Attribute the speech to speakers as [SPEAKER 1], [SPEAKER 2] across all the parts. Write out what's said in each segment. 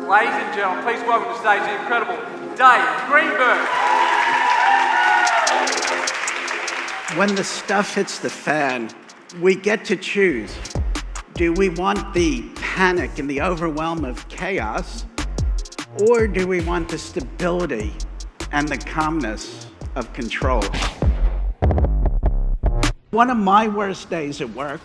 [SPEAKER 1] Ladies and gentlemen, please welcome to the stage the incredible Dave Greenberg.
[SPEAKER 2] When the stuff hits the fan, we get to choose. Do we want the panic and the overwhelm of chaos, or do we want the stability and the calmness of control? One of my worst days at work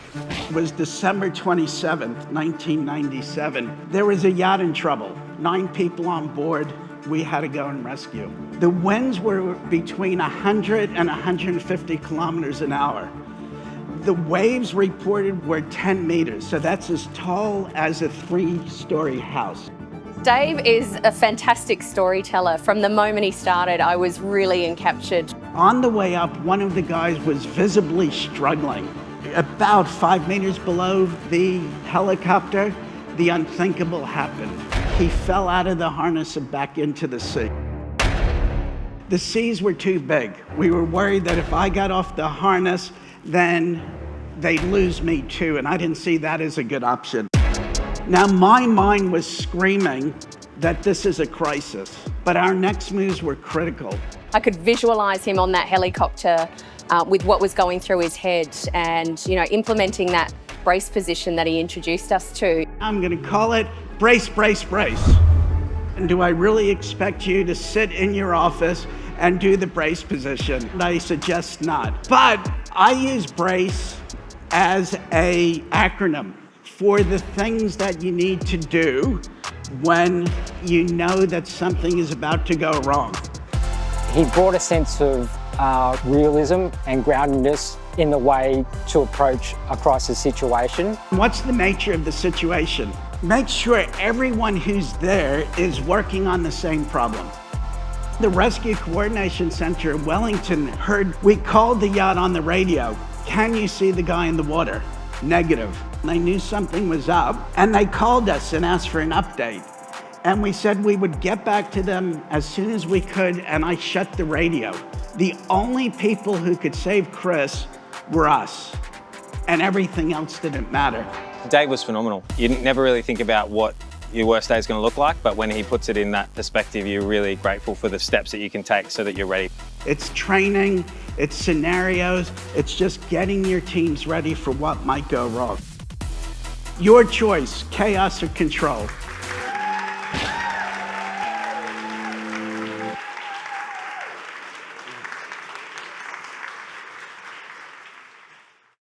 [SPEAKER 2] was December 27th, 1997. There was a yacht in trouble, 9 people on board. We had to go and rescue. The winds were between 100 and 150 kilometers an hour. The waves reported were 10 meters, so that's as tall as a 3-story house.
[SPEAKER 3] Dave is a fantastic storyteller. From the moment he started, I was really encaptured.
[SPEAKER 2] On the way up, one of the guys was visibly struggling. About 5 meters below the helicopter, the unthinkable happened. He fell out of the harness and back into the sea. The seas were too big. We were worried that if I got off the harness, then they'd lose me too, and I didn't see that as a good option. Now, my mind was screaming that this is a crisis, but our next moves were critical.
[SPEAKER 3] I could visualize him on that helicopter with what was going through his head and, implementing that brace position that he introduced us to.
[SPEAKER 2] I'm gonna call it brace, brace, brace. And do I really expect you to sit in your office and do the brace position? I suggest not. But I use brace as an acronym for the things that you need to do when you know that something is about to go wrong.
[SPEAKER 4] He brought a sense of realism and groundedness in the way to approach a crisis situation.
[SPEAKER 2] What's the nature of the situation? Make sure everyone who's there is working on the same problem. The Rescue Coordination Center in Wellington heard we called the yacht on the radio. Can you see the guy in the water? Negative. They knew something was up, and they called us and asked for an update. And we said we would get back to them as soon as we could, and I shut the radio. The only people who could save Chris were us, and everything else didn't matter.
[SPEAKER 5] Dave was phenomenal. You never really think about what your worst day is going to look like, but when he puts it in that perspective, you're really grateful for the steps that you can take so that you're ready.
[SPEAKER 2] It's training, it's scenarios, it's just getting your teams ready for what might go wrong. Your choice, chaos or control.